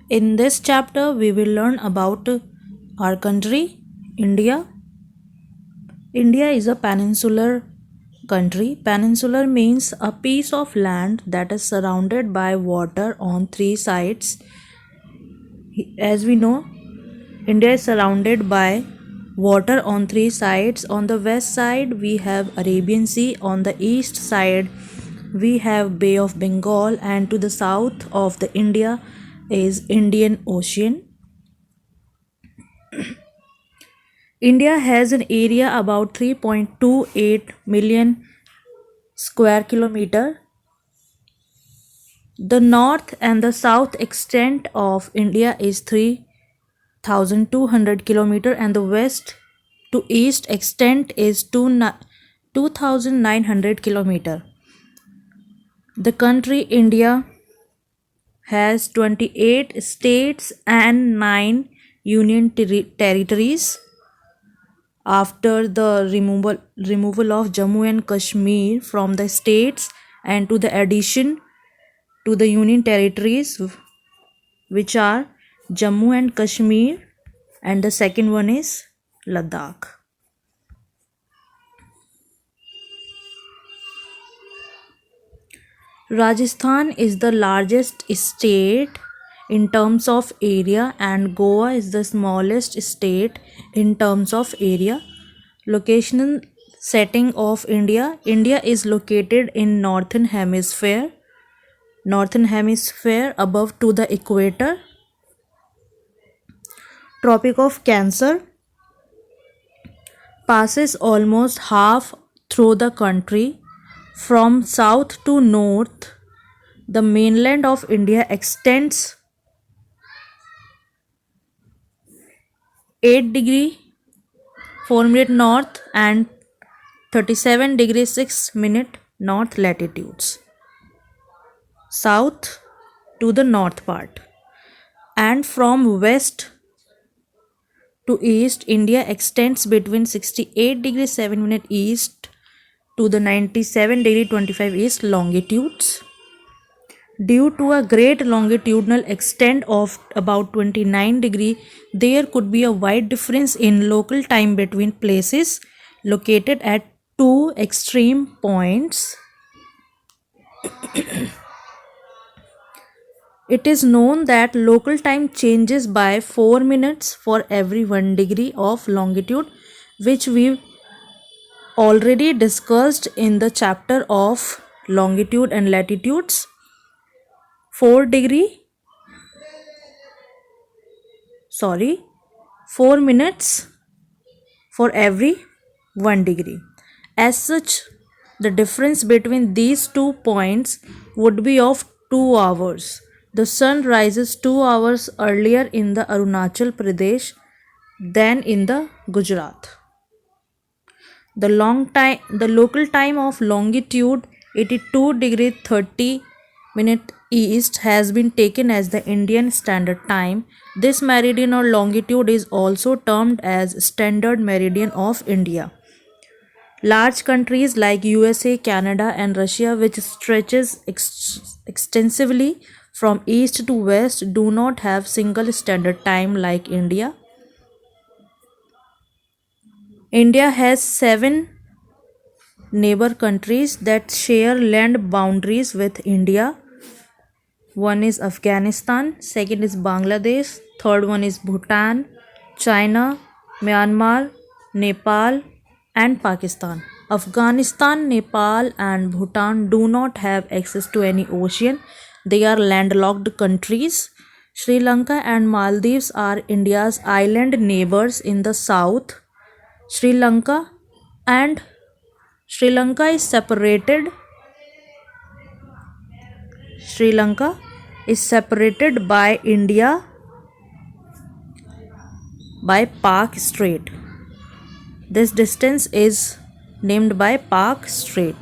In this chapter, we will learn about our country, India. India is a peninsular country. Peninsular means a piece of land that is surrounded by water on three sides. As we know, India is surrounded by water on three sides. On the west side, we have Arabian Sea. On the east side, we have Bay of Bengal, and to the south of the India is Indian Ocean. India has an area about 3.28 million square kilometer. The north and the south extent of India is 3,200 kilometer and the west to east extent is 2,900 kilometer. The country India has 28 states and 9 union territories. After the removal of Jammu and Kashmir from the states and to the addition to the union territories, which are Jammu and Kashmir, and the second one is Ladakh. Rajasthan is the largest state in terms of area and Goa is the smallest state in terms of area. Locational setting of India. India is located in northern hemisphere above to the equator. Tropic of Cancer passes almost half through the country. From south to north, the mainland of India extends 8 degree 4 minute north and 37 degree 6 minute north latitudes. South to the north part. And from west to east, India extends between 68 degree 7 minute east to the 97 degree 25 east longitudes. Due to a great longitudinal extent of about 29 degree, there could be a wide difference in local time between places located at two extreme points. It is known that local time changes by 4 minutes for every 1 degree of longitude, which we already discussed in the chapter of longitude and latitudes. 4 minutes for every 1 degree. As such, the difference between these 2 points would be of 2 hours. The sun rises 2 hours earlier in the Arunachal Pradesh than in the Gujarat. The local time of longitude 82 degree 30 minute east has been taken as the Indian Standard Time. This meridian or longitude is also termed as Standard Meridian of India. Large countries like USA, Canada and Russia, which stretches extensively from east to west, do not have single standard time like India. India has 7 neighbor countries that share land boundaries with India. One is Afghanistan, second is Bangladesh, third one is Bhutan, China, Myanmar, Nepal and Pakistan. Afghanistan, Nepal and Bhutan do not have access to any ocean. They are landlocked countries. Sri Lanka and Maldives are India's island neighbors in the south. Sri Lanka is separated by India by Pak Strait. This distance is named by Pak Strait.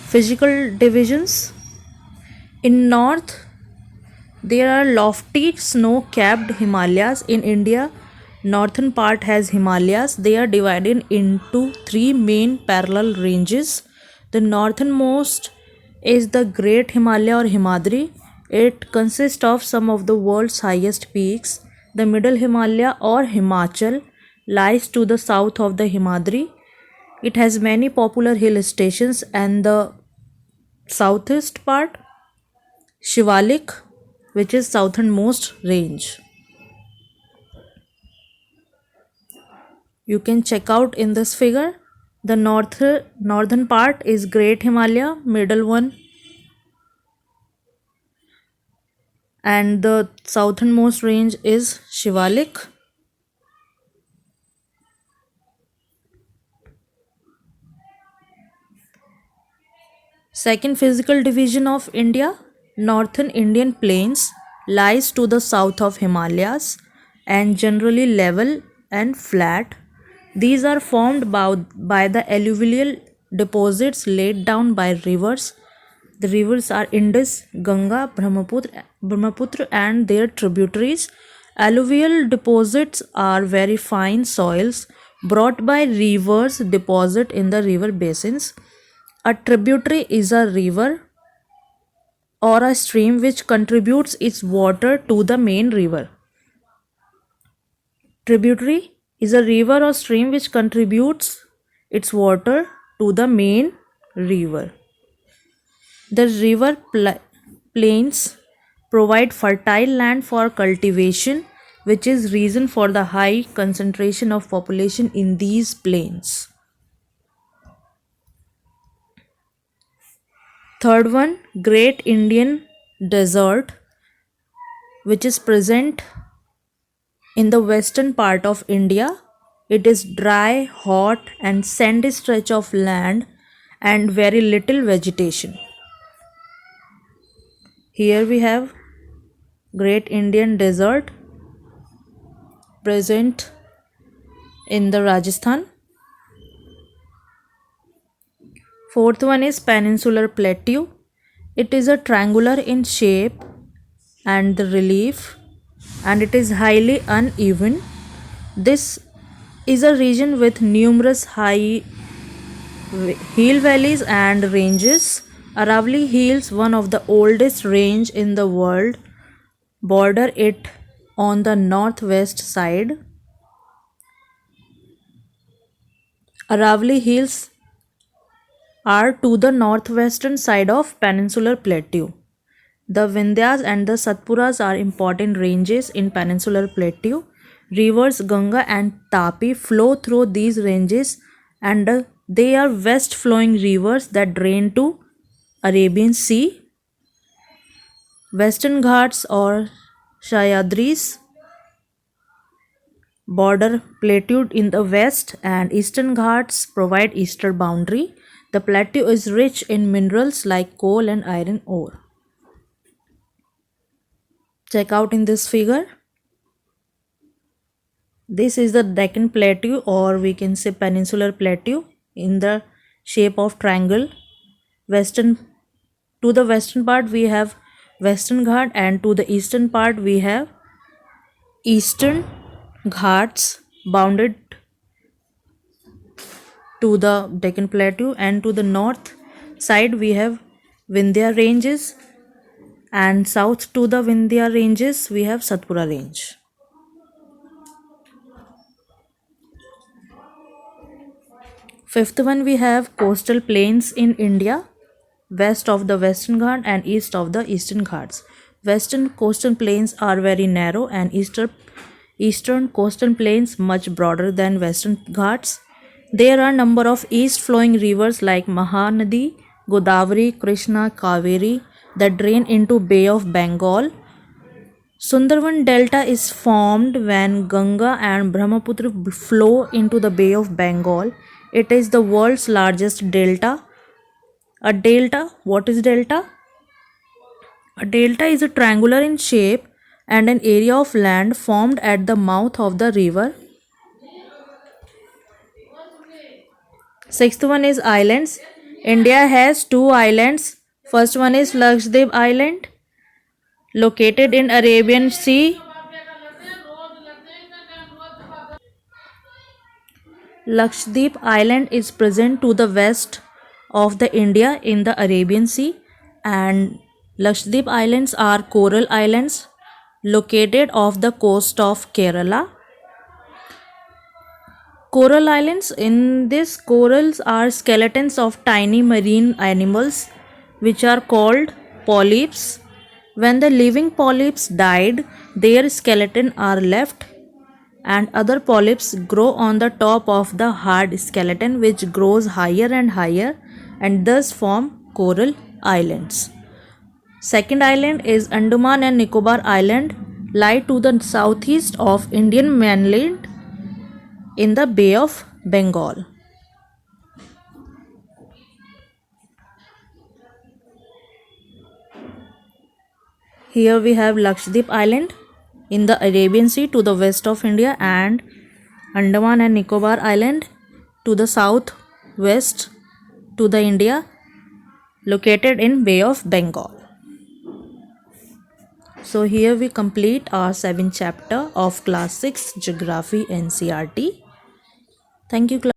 Physical divisions. In north, there are lofty snow-capped Himalayas. In India, northern part has Himalayas. They are divided into 3 main parallel ranges. The northernmost is the Great Himalaya or Himadri. It consists of some of the world's highest peaks. The Middle Himalaya or Himachal lies to the south of the Himadri. It has many popular hill stations and the southeast part, Shivalik, which is southernmost range. You can check out in this figure. The northern part is Great Himalaya, middle one, and the southernmost range is Shivalik. Second physical division of India, northern Indian plains lies to the south of Himalayas and generally level and flat. These are formed by the alluvial deposits laid down by rivers. The rivers are Indus, Ganga, Brahmaputra and their tributaries. Alluvial deposits are very fine soils brought by rivers deposit in the river basins. A tributary is a river or a stream which contributes its water to the main river. Tributary is a river or stream which contributes its water to the main river. The river plains provide fertile land for cultivation, which is reason for the high concentration of population in these plains. Third one, Great Indian Desert, which is present in the western part of India. It is dry, hot and sandy stretch of land and very little vegetation. Here we have Great Indian Desert present in the Rajasthan. Fourth one is Peninsular Plateau. It is a triangular in shape and the relief, and it is highly uneven. This is a region with numerous high hill valleys and ranges. Aravalli Hills, one of the oldest range in the world, border it on the northwest side. Aravalli Hills are to the northwestern side of Peninsular Plateau. The Vindhyas and the Satpuras are important ranges in Peninsular Plateau. Rivers Ganga and Tapi flow through these ranges, and they are west flowing rivers that drain to Arabian Sea. Western Ghats or Sahyadris border plateau in the west, and Eastern Ghats provide eastern boundary. The plateau is rich in minerals like coal and iron ore. Check out in this figure. This is the Deccan Plateau, or we can say Peninsular Plateau, in the shape of triangle. To the western part we have Western Ghat, and to the eastern part we have Eastern Ghats bounded to the Deccan Plateau, and to the north side we have Vindhya ranges, and south to the Vindhya ranges we have Satpura range. Fifth one, we have coastal plains in India, west of the Western Ghat and east of the Eastern Ghats. Western coastal plains are very narrow, and eastern coastal plains much broader than Western Ghats. There are number of east flowing rivers like Mahanadi, Godavari, Krishna, Kaveri that drain into Bay of Bengal. Sundarban Delta is formed when Ganga and Brahmaputra flow into the Bay of Bengal. It is the world's largest delta. A delta, what is delta? A delta is a triangular in shape and an area of land formed at the mouth of the river. Sixth one is islands. India has two islands. First one is Lakshadweep Island, located in Arabian Sea. Lakshadweep Island is present to the west of the India in the Arabian Sea, and Lakshadweep Islands are coral islands located off the coast of Kerala. Coral islands, in these corals are skeletons of tiny marine animals which are called polyps. When the living polyps died, their skeleton are left and other polyps grow on the top of the hard skeleton which grows higher and higher and thus form coral islands. Second island is Andaman and Nicobar Island, lie to the southeast of Indian mainland in the Bay of Bengal. Here we have Lakshadweep Island in the Arabian Sea to the west of India and Andaman and Nicobar Island to the southwest to the India, located in Bay of Bengal. So here we complete our 7th chapter of class 6 geography NCERT. Thank you class.